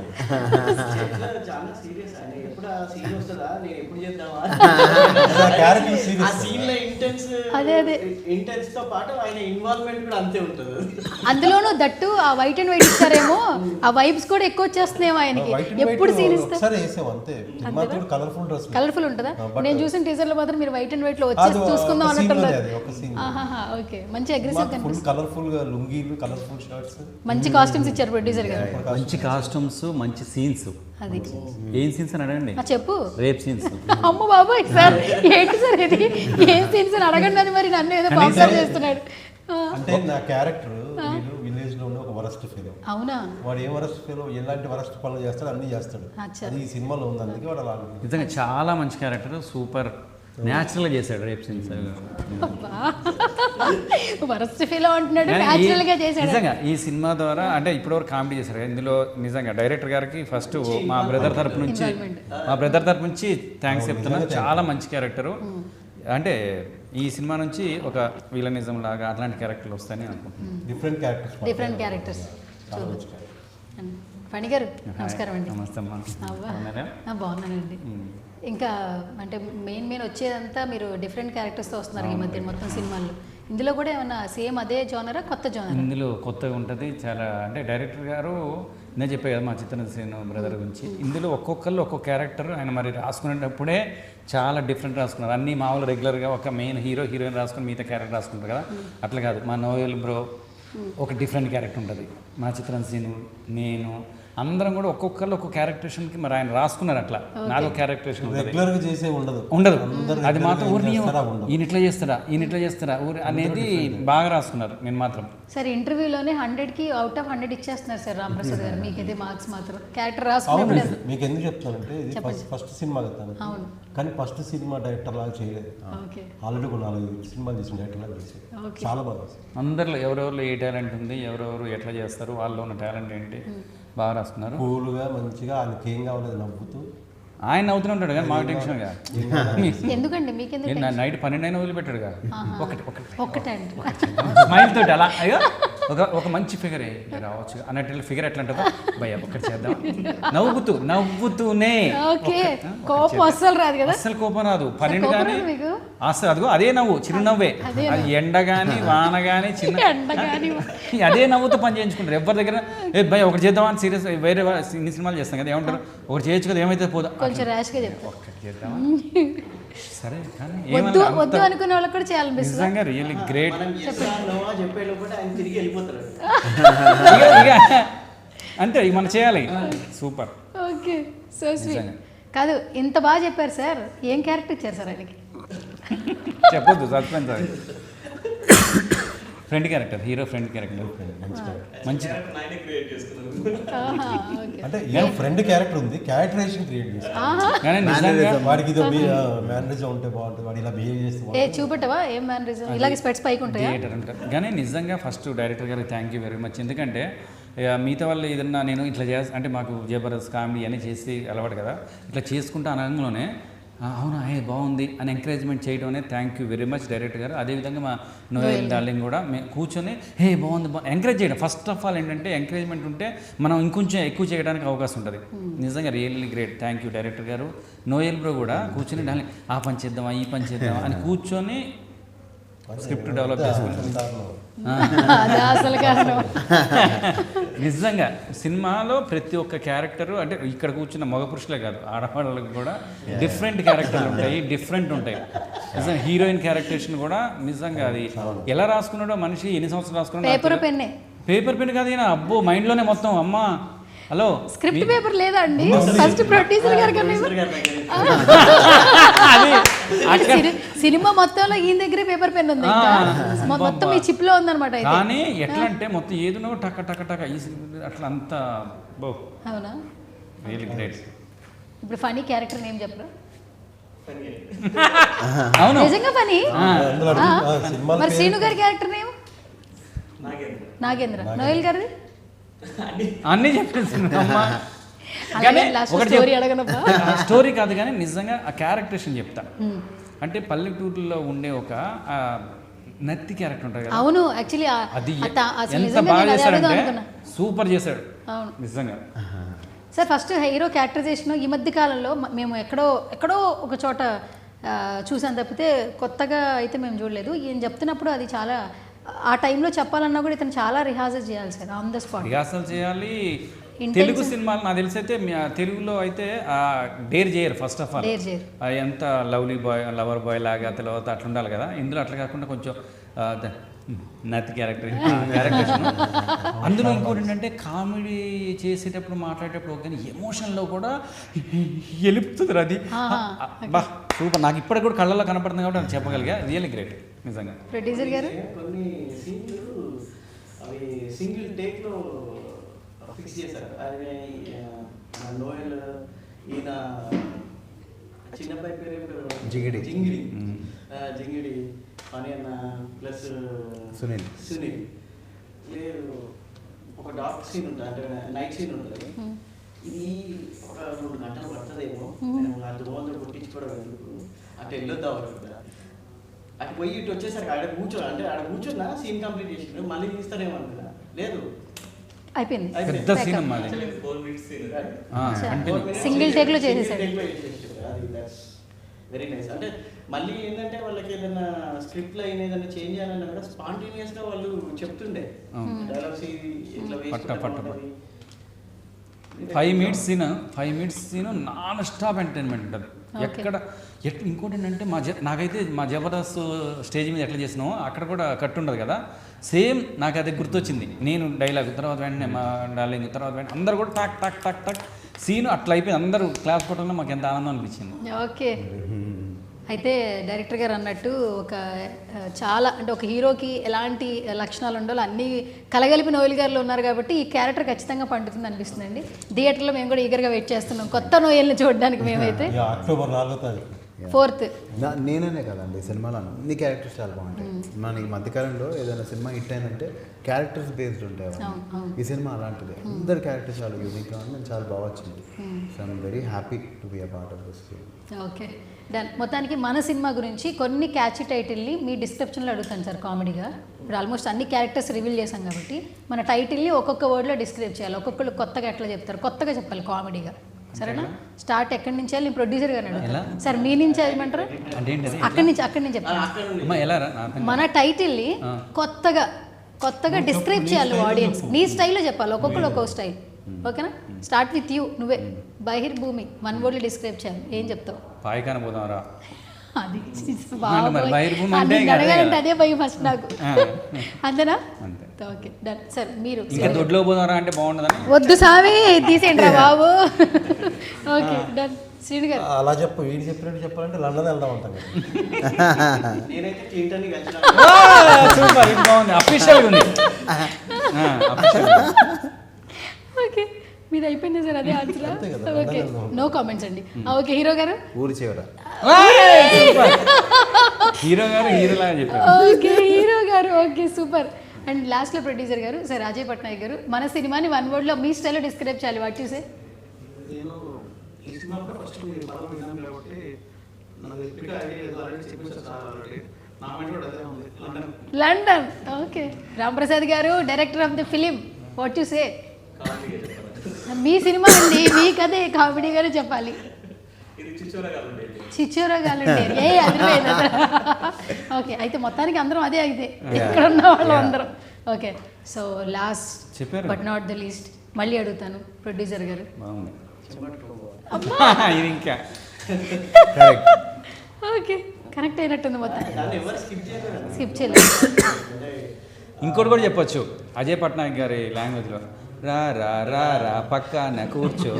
చాలా సీరియస్ అండి. ఎప్పుడు ఆ సీన్ వస్తుందా, నేను ఎప్పుడు చేద్దామా, క్యారెక్టర్ ఆ సీన్ లో ఇంటెన్స్ తో పాటు ఆయన ఇన్వాల్వ్మెంట్ కూడా అంతే ఉంటుంది. అందులోనూ దట్టు ఆ వైట్ అండ్ వైట్ ఇచ్చారేమో, ఆ వైబ్స్ కూడా ఎక్కువ వచ్చేస్తున్నాయేమో ఆయనకి. ఎప్పుడు సీన్ ఇస్తారు కలర్ఫుల్ ఉంటుందా? నేను చూసిన టీజర్ లో మాత్రం మీరు వైట్ అండ్ వైట్ లో వచ్చేసి చూసుకుందాం అన్నట్టు. ఓకే, మంచి అగ్రెసివ్ మంచి కాస్ట్యూమ్స్ ఇచ్చారు ప్రొడ్యూసర్ గారు. మంచి కాస్ట్యూమ్స్, మంచి సీన్స్. అది ఏం సీన్స్ అని అడగండి. చెప్పు. Rape scenes. అమ్మ బాబాయ్ సార్, ఏంటి సార్ ఇది, ఏం సీన్స్ అని అడగండి అని మరి నన్ను ఏదో పాపులర్ చేస్తున్నాడు. అంటే నా క్యారెక్టర్ విలేజ్ లో ఉన్న ఒక వరస్ట్ ఫెలో. అవునా? వాడు ఏ వరస్ట్ ఫెలో, ఎలాంటి వరస్ట్ పనులు చేస్తాడు, అన్ని చేస్తాడు. అది ఈ సినిమాలో ఉంది, అందుకే వాడు అలా. నిజంగా చాలా మంచి క్యారెక్టర్, సూపర్ న్యాచురల్గా చేశాడు రేప్ సీన్స్. వరస్ట్ ఫీల్ అంటున్నాడు, న్యాచురల్గా చేశాడు. నిజంగా ఈ సినిమా ద్వారా అంటే ఇప్పటివరకు కామెడీ చేశారు. ఇందులో నిజంగా డైరెక్టర్ గారికి ఫస్ట్ మా బ్రదర్ తరపు నుంచి థ్యాంక్స్ చెప్తున్నాను. చాలా మంచి క్యారెక్టరు. అంటే ఈ సినిమా నుంచి ఒక విలనిజం లాగా అట్లాంటి క్యారెక్టర్లు వస్తాయని అనుకుంటున్నాను. Different characters. ఫణి గారు నమస్కారం అండి. నమస్తే అమ్మా. అవ్వా. బాగున్నారా? బాగున్నానండి. ఇంకా అంటే మెయిన్ వచ్చేదంతా మీరు డిఫరెంట్ క్యారెక్టర్స్తో వస్తున్నారు ఈ మధ్య మొత్తం సినిమాల్లో. ఇందులో కూడా ఏమన్నా సేమ్ అదే జోనరా కొత్త జోనరా? ఇందులో కొత్తగా ఉంటుంది చాలా. అంటే డైరెక్టర్ గారు నేను చెప్పే కదా మా చిత్తనసేన బ్రదర్ గురించి. ఇందులో ఒక్కొక్కళ్ళు ఒక్కొక్క క్యారెక్టర్ ఆయన మరి రాసుకునేటప్పుడే చాలా డిఫరెంట్ రాసుకున్నారు. అన్నీ మామూలు రెగ్యులర్గా ఒక మెయిన్ హీరో హీరోయిన్ రాసుకుని మిగతా క్యారెక్టర్ రాసుకుంటారు కదా, అట్లా కాదు. మా నోయల్ బ్రో ఒక డిఫరెంట్ క్యారెక్టర్ ఉంటుంది, మా చిత్తనసేన నేను అందరం కూడా ఒక్కొక్కళ్ళు ఒక్కొక్క క్యారెక్టరేషన్కి మరి ఆయన రాసుకున్నారు. అట్లా నాలుగు క్యారెక్టరేషన్ రెగ్యులర్గా చేసే ఉండదు. అది మాత్రం ఊరిని ఈయన ఇట్లా చేస్తారా ఊరి అనేది బాగా రాసుకున్నారు. నేను మాత్రం సార్ ఇంటర్వ్యూలోనే 100కి అవుట్ ఆఫ్ 100 ఇచ్చేస్తున్నారు సార్ రామప్రసాద్ గారు. మీకు ఇది మార్క్స్ మాత్రం క్యారెక్టర్ రాసుకున్నప్పుడు. మీకు ఎందుకు చెప్తానంటే ఇది ఫస్ట్ సినిమా కదా, కానీ ఫస్ట్ సినిమా డైరెక్టర్ లాగా చేయలేదు. ఆల్రెడీ ఒక 4 సినిమాలు చేసిన డైరెక్టర్ లాగా చేశారు. చాలా బాగా. అందరిలో ఎవరెవరిలో ఏ టాలెంట్ ఉంది, ఎవరెవరు ఎట్లా చేస్తారు, వాళ్ళలో ఉన్న టాలెంట్ ఏంటి బాగా రాస్తున్నారు. కూల్గా మంచిగా ఆయనకి ఏం కావాలేదు నవ్వుతూ ఆయన నవ్వుతూనే ఉంటాడు కానీ మాకు టెన్షన్గా. ఎందుకండి మీకెందుకు? నైట్ 12 వదిలిపెట్టాడుగా. ఒక్కటండి స్మైల్ తోటి అలా అయ్యో ఒక మంచి ఫిగర్ రావచ్చు అన్నట్టు ఫిగర్ ఎట్లా ఉంటుందో భయ్య ఒకటి చేద్దాం నవ్వుతూనే. కోపం అస్సలు రాదు కదా? అస్సలు కోపం రాదు. 12 కానీ అసలు అదిగో అదే నవ్వు, చిరునవ్వే. అది ఎండ కానీ వాన కానీ చిన్న అదే నవ్వుతో పని చేయించుకుంటారు. ఎవరి దగ్గర భయ ఒకటి చేద్దామని సీరియస్ వేరే ఇన్ని సినిమాలు చేస్తాం కదా, ఏమంటారు ఒకటి చేయొచ్చు కదా, ఏమైతే పోదా కొంచెం ర్యాష్గా చెప్తారు. ఒకటి చేద్దామా సరే కానీ వద్దు అనుకునే వాళ్ళకి కూడా చేయాలనిపిస్తుంది. నిజంగా రియల్లీ గ్రేట్. అంతే మనం చేయాలి. సూపర్. Okay so sweet. కాదు ఇంత బాగా చెప్పారు సార్, ఏం క్యారెక్టర్ ఇచ్చారు సార్ ఆయనకి? చెప్పొద్దు, సస్పెన్స్. అది friend character, hero friend character మంచిగా. అంటే ఫ్రెండ్ క్యారెక్టర్ ఉంది, క్యారెక్టరైజేషన్ క్రియేట్ చేస్తారు. కానీ నిజంగా వాడికి ఇదో మేనరిజం ఉంటే బాగుంటుంది, వాడు ఇలా బిహేవ్ చేస్తే చూపెట్టవా ఏం మేనరిజం? ఇలాగే స్పెట్స్ పైకి ఉంటాయి థియేటర్ అంటారు. కానీ నిజంగా ఫస్ట్ డైరెక్టర్ గారికి థ్యాంక్ యూ వెరీ మచ్. ఎందుకంటే మిగతా వాళ్ళు ఏదన్నా నేను ఇట్లా అంటే మాకు జబర్దస్త్ కామెడీ అని చేసి అలవాటు కదా, ఇట్లా చేసుకుంటూ అనగంలోనే అవునా బాగుంది అని ఎంకరేజ్మెంట్ చేయడం అనేది thank you very much director గారు. అదేవిధంగా మా నోయల్ డార్లింగ్ కూడా కూర్చొని బాగుంది ఎంకరేజ్ చేయడం. ఫస్ట్ ఆఫ్ ఆల్ ఏంటంటే ఎంకరేజ్మెంట్ ఉంటే మనం ఇంకొంచెం ఎక్కువ చేయడానికి అవకాశం ఉంటుంది. నిజంగా really great. Thank you director గారు. నోయల్ బ్రో కూడా కూర్చొని డార్లింగ్ ఆ పని చేద్దామా ఈ పని చేద్దామా అని కూర్చొని స్క్రిప్ట్ డెవలప్ చేసుకుంటాం. అసలు కారణం నిజంగా సినిమాలో ప్రతి ఒక్క క్యారెక్టరు అంటే ఇక్కడ కూర్చున్న మగ పురుషులే కాదు, ఆడవాళ్ళకి కూడా డిఫరెంట్ క్యారెక్టర్లు ఉంటాయి, డిఫరెంట్ ఉంటాయి. నిజంగా హీరోయిన్ క్యారెక్టరేషన్ కూడా నిజంగా అది ఎలా రాసుకున్నాడో మనిషి ఎన్ని సంవత్సరాలు రాసుకున్నాడో. పేపర్ పెన్ కాదు, అబ్బో మైండ్లోనే మొత్తం. అమ్మా హలో స్క్రిప్ట్ పేపర్ లేదా అండి? ఫస్ట్ ప్రొడ్యూసర్ గారు సినిమా మొత్తంలో ఈయన దగ్గరే పేపర్ పెన్ ఉంది, మొత్తం ఈ చిప్ లో ఉందన్నమాట. కానీ ఎట్లా అంటే మొత్తం ఏదో టక టక టక అట్లా అంతా. అవునా? Really great. ఇప్పుడు ఫనీ క్యారెక్టర్ నేమ్ చెప్పరా? అవును నిజంగా ఫనీ. మరి శ్రీను గారి క్యారెక్టర్ నేమ్? నాగేంద్ర. నోయల్ గారిది? అన్నీ చెప్పేసి స్టోరీ కాదు కానీ నిజంగా ఆ క్యారెక్టరేషన్ చెప్తా. అంటే పల్లెటూరులో ఉండే ఒక నత్తి క్యారెక్టర్ ఉంటుంది కదా. అవును యాక్చువల్లీ అది ఎంత బాగా చేశాడంటే సూపర్ చేశాడు నిజంగా. సార్ ఫస్ట్ హీరో క్యారెక్టరైజేషన్ ఈ మధ్య కాలంలో మేము ఎక్కడో ఒక చోట చూసాను తప్పితే కొత్తగా అయితే మేము చూడలేదు. ఈయన చెప్తున్నప్పుడు అది చాలా ఆ టైంలో చెప్పాలన్నా కూడా ఇతను చాలా రిహార్సల్ చేయాలి sir, on the spot rehearsal చేయాలి. తెలుగు సినిమాలు నాకు తెలిసి అయితే తెలుగులో అయితే డేర్ చేయరు. ఫస్ట్ ఆఫ్ ఆల్ ఎంత లవ్లీ బాయ్ లవర్ బాయ్ లాగా తర్వాత అట్లా ఉండాలి కదా. ఇందులో అట్లా కాకుండా కొంచెం నత్తి క్యారెక్టర్. అందులో ఇంకోటి ఏంటంటే కామెడీ చేసేటప్పుడు మాట్లాడేటప్పుడు కానీ ఎమోషన్లో కూడా ఎలుపుతుంది అది. బా సూపర్. నాకు ఇప్పటికి కూడా కళ్ళల్లో కనపడుతుంది కాబట్టి అది చెప్పగలిగా. రియల్లీ గ్రేట్ నిజంగా. ప్రొడ్యూసర్ గారు కొన్ని సీన్లు అవి సింగిల్ టేక్లో ఫిక్స్ చేశారు. అది నోయల్ ఈయన చిన్నబ్బాయి పేరు జింగిడి జింగిడి అని అన్న ప్లస్ సునీల్ లేదు ఒక డార్క్ సీన్ ఉంటుంది, అంటే నైట్ సీన్ ఉంటుంది. ఇది ఒక 2 గంటలు పడుతుందేమో, అది దోమలు కొట్టించుకోవడం ఎందుకు అంటే వెళ్ళొద్దాం అటు పోయి ఇటు వచ్చేసరికి ఆడ కూర్చున్నా సీన్ కంప్లీట్ చేసిండు, మళ్ళీ తీస్తారేమో అనుకున్నా. లేదు అయిపోయింది. పెద్ద సీన్ అమ్మా. 4 weeks సింగిల్ టేక్లో చేసేసాడు. అది దట్స్ వెరీ నైస్. అంటే మళ్ళీ ఏంటంటే వాళ్ళకి ఏదైనా స్క్రిప్ట్ లైన్ ఏదైనా చేంజ్ చేయాలన్నా కూడా స్పాంటేనియస్గా వాళ్ళు చెప్తుండే డైలాగ్స్ ఇట్లా వేసి 5 minutes scene non stop entertainment ఉంటుంది. ఎక్కడ ఇంకోటి ఏంటంటే నాకైతే మా జబర్దస్త్ స్టేజ్ మీద ఎట్లా చేసినామో అక్కడ కూడా కట్టు ఉండదు కదా, సేమ్ నాకు అది గుర్తొచ్చింది. నేను డైలాగ్ తర్వాత వెంటనే మా డార్లింగ్ తర్వాత వెంటనే అందరు కూడా టక్ టక్ టక్ టక్ సీన్ అట్లా అయిపోయింది. అందరూ క్లాస్ కొట్టడంలో మాకు ఎంత ఆనందం అనిపించింది. ఓకే, అయితే డైరెక్టర్ గారు అన్నట్టు ఒక చాలా అంటే ఒక హీరోకి ఎలాంటి లక్షణాలు ఉండాలో అన్నీ కలగలిపి నోయల్ గారిలో ఉన్నారు కాబట్టి ఈ క్యారెక్టర్ ఖచ్చితంగా పండుతుంది అనిపిస్తుందండి. థియేటర్లో మేము కూడా ఈగర్గా వెయిట్ చేస్తున్నాం కొత్త నోయల్ని చూడడానికి. మేమైతే అక్టోబర్ 4వ తారీఖు 4th నేనే కదండి సినిమాలో అన్ని క్యారెక్టర్స్ చాలా బాగుంటాయి. మన ఈ మధ్యకాలంలో ఏదైనా సినిమా హిట్ అయినంటే క్యారెక్టర్స్ బేస్డ్ ఉంటాయి. ఈ సినిమా అలాంటిది, అందరు క్యారెక్టర్స్ చాలా యూనిక్గా ఉంది, చాలా బాగా వచ్చింది. So I'm very happy to be a part of this film. Okay done. మొత్తానికి మన సినిమా గురించి కొన్ని క్యాచీ టైటిల్ని మీ డిస్క్రిప్షన్లో అడుగుతాను సార్ కామెడీగా. ఇప్పుడు ఆల్మోస్ట్ అన్ని క్యారెక్టర్స్ రివీల్ చేశాం కాబట్టి మన టైటిల్ని ఒక్కొక్క వర్డ్లో డిస్క్రైబ్ చేయాలి. ఒక్కొక్కరు కొత్తగా ఎట్లా చెప్తారు, కొత్తగా చెప్పాలి కామెడీగా. సరేనా? స్టార్ట్ ఎక్కడి నుంచి వెళ్ళి నేను ప్రొడ్యూసర్ గారిని అడుగుతాను. సార్ మీ నుంచి ఏమంటారు? అక్కడి నుంచి చెప్తాను. మన టైటిల్ని కొత్తగా డిస్క్రైబ్ చేయాలి ఆడియన్స్. నీ స్టైల్లో చెప్పాలి, ఒక్కొక్కరు ఒక్కొక్క స్టైల్. ఓకేనా? Start with you. నువ్వే బహిర్ భూమి 1 word డిస్క్రైబ్ చేయాలి. ఏం చెప్తావు? పాయికాన పోదాంరా. అది అడగాలంటే అదే భయం ఫస్ట్ నాకు. అంతేనా? Okay done. సార్ మీరు ఇంకా దొడ్లో పోదాంరా అంటే బాగుండదని. వద్దు సామి, తీసేయండి రా బాబు. Okay done. శ్రీను గారు అలా చెప్పు, వీడు చెప్పినట్టు చెప్పాలంటే లండన్ వెళ్దాం ఉంటాం. నేనైతే క్లింటన్ సూపర్, ఇది బాగుంది, అఫీషియల్గా ఉంది. ఓకే మీది అయిపోయింది సార్, అదే ఆన్సర్. ఓకే నో కామెంట్స్ అండి. ఓకే హీరో గారు ఊరి చివర హీరోలాగా చెప్పారు. ఓకే హీరో గారు ఓకే సూపర్. అండ్ లాస్ట్లో ప్రొడ్యూసర్ గారు సార్ అజయ్ పట్నాయక్ గారు మన సినిమాని 1 wordలో మీ స్టైల్లో డిస్క్రైబ్ చేయాలి. What you say? నేను ఈ సినిమా ఫస్ట్ మీరు పదం విన్నాను కాబట్టి నాకు రిపీట్ అయ్యేది చెప్పేసి ఆల్రెడీ నా మైండ్ కూడా అదే ఉంది, లండన్. ఓకే రాంప్రసాద్ గారు director of the film, what you say? Me cinema అండి, మీ కదే కామెడీగానే చెప్పాలి. చిచ్చోరగాలండి ఏ అదిలేదు. ఓకే అయితే మొత్తానికి అందరం అదే అయితే ఇక్కడ ఉన్న వాళ్ళు అందరం. Okay so last but not the least మళ్ళీ అడుగుతాను ప్రొడ్యూసర్ గారు. ఇంకా ఓకే కనెక్ట్ అయినట్టుంది మొత్తం, స్కిప్ చేయలేదు. ఇంకోటి కూడా చెప్పొచ్చు అజయ్ పట్నాయక్ గారి లాంగ్వేజ్లో, రా రా రా రా పక్కన కూర్చో.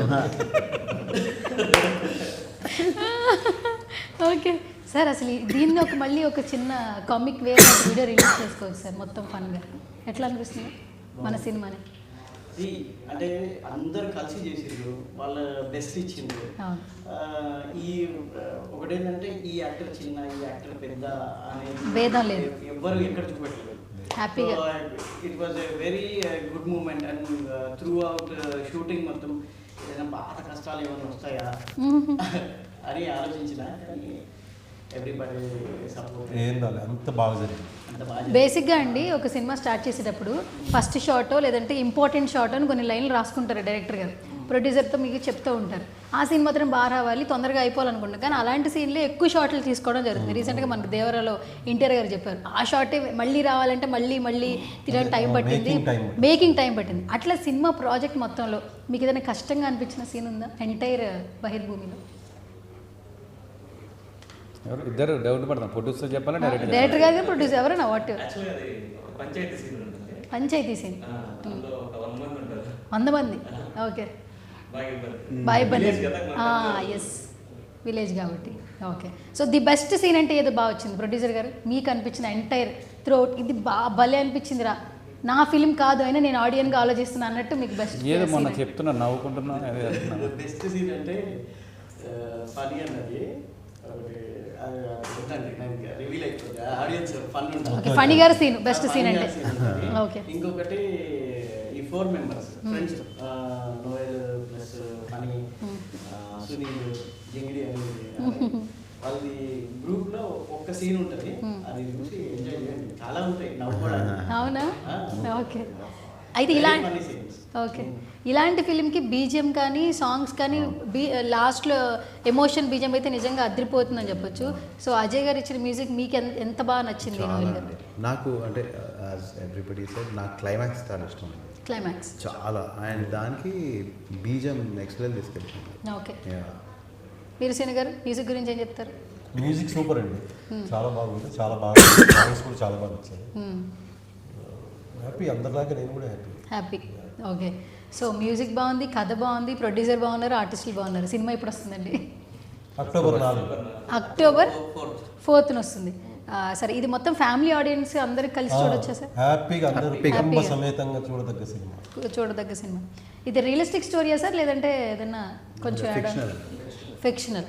ఓకే సార్ అసలు దీన్ని మళ్ళీ ఒక చిన్న కామిక్ వే వీడియో రిలీజ్ చేసుకోవచ్చు సార్, మొత్తం ఫన్గా. ఎట్లా అనిపిస్తుంది మన సినిమాని? అంటే అందరు కలిసి చేసిండ్రు, వాళ్ళ బెస్ట్ ఇచ్చిండ్రు. ఈ ఒకటేంటంటే ఈ యాక్టర్ చిన్న, ఈ యాక్టర్ పెద్ద అనేది భేదం లేదు, ఎవ్వరు ఎక్కడ చూపెట్టలేదు. హ్యాపీగా it was a very good moment. And throughout shooting మొత్తం ఏదైనా బాధ కష్టాలు ఏమైనా వస్తాయా అని ఆలోచించిన, కానీ ఎవ్రీబడి సపోర్ట్ అంత బాగా జరిగింది. బేసిక్గా అండి ఒక సినిమా స్టార్ట్ చేసేటప్పుడు ఫస్ట్ షాటో లేదంటే ఇంపార్టెంట్ షాట్ అని కొన్ని లైన్లు రాసుకుంటారు డైరెక్టర్ గారు, ప్రొడ్యూసర్తో మీకు చెప్తూ ఉంటారు. ఆ సీన్ మాత్రం బాగా రావాలి, తొందరగా అయిపోవాలనుకుంటాం. కానీ అలాంటి సీన్లే ఎక్కువ షాట్లు తీసుకోవడం జరుగుతుంది. రీసెంట్గా మనకు దేవరాలో ఎన్టీఆర్ గారు చెప్పారు, ఆ షాటే మళ్ళీ రావాలంటే మళ్ళీ తిరగడం టైం పట్టింది, మేకింగ్ టైం పట్టింది. అట్లా సినిమా ప్రాజెక్ట్ మొత్తంలో మీకు ఏదైనా కష్టంగా అనిపించిన సీన్ ఉందా ఎంటైర్ బహిర్భూమిలో? ఇద్దరు డౌట్ పడతాం, ప్రొడ్యూసర్ చెప్పాలా డైరెక్టర్ గారు ప్రొడ్యూసర్ ఎవరైనా? వాట్ పంచాయతీ సీన్ 100 మంది. ఓకే బాయ్బలి, ఎస్ విలేజ్ కాబట్టి. Okay so the best scene అంటే ఏదో బాగా వచ్చింది ప్రొడ్యూసర్ గారు మీకు అనిపించిన ఎంటైర్ త్రూఅవుట్, ఇది బాగా భలే అనిపించింది రా, నా ఫిలిం కాదు అయినా నేను ఆడియన్గా ఆలోచిస్తున్నా అన్నట్టు మీకు బెస్ట్ ఏదో మొన్న చెప్తున్నా నవ్వుకుంటున్నా. బెస్ట్ సీన్ అంటే ఫనీ అన్నది రివీల్ అయిపోతుంది, ఆడియన్స్ ఫన్ ఉంటుంది. ఫనీ గారు సీన్ బెస్ట్ సీన్ అంటే. ఓకే ఇంకొకటి ఈ 4 members friends, Noel plus Phani, Sunil, Jingidi అనేది వాళ్ళది గ్రూప్ లో ఒక్క సీన్ ఉంటుంది, అది చూసి ఎంజాయ్ చేయండి, చాలా ఉంటాయి నవ్వుకోవడానికి. అవునా? ఓకే అయితే ఇలా ఓకే ఇలాంటి ఫిలింకి బీజిఎం కానీ సాంగ్స్ కానీ లాస్ట్లో ఎమోషన్ బీజిఎం అయితే నిజంగా అదిరిపోతుందని చెప్పొచ్చు. సో అజయ్ గారు ఇచ్చిన మ్యూజిక్ మీకు ఎంత బాగా నచ్చింది? నాకు అంటే యాజ్ ఎవ్రీబడి సెడ్ నాకు క్లైమాక్స్ చాలా ఇష్టం. క్లైమాక్స్ చాలా, అండ్ దానికి బీజం నెక్స్ట్ లెవెల్ తీసుకెళ్తుంది. ఓకే, మీరు సీని గారు మ్యూజిక్ గురించి ఏం చెప్తారు? మ్యూజిక్ సూపర్ అండి, చాలా బాగుంది, చాలా బాగా సాంగ్స్ కూడా చాలా బాగా వచ్చాయి. హ్యాపీ, అందరిలాగా నేను కూడా హ్యాపీ. ఓకే, సో మ్యూజిక్ బాగుంది, కథ బాగుంది, ప్రొడ్యూసర్ బాగున్నారు, ఆర్టిస్టులు బాగున్నారు. సినిమా ఎప్పుడు వస్తుందండి? అక్టోబర్ 4. అక్టోబర్ 4th వస్తుంది. సరే, ఇది మొత్తం ఫ్యామిలీ ఆడియన్స్ అందరికి కలిసి చూడొచ్చా సార్? హ్యాపీగా అందరూ కుటుంబ సమేతంగా చూడదగ్గ సినిమా. ఇది రియలిస్టిక్ స్టోరీయా సార్, లేదంటే ఏదన్నా కొంచెం ఫిక్షనల్?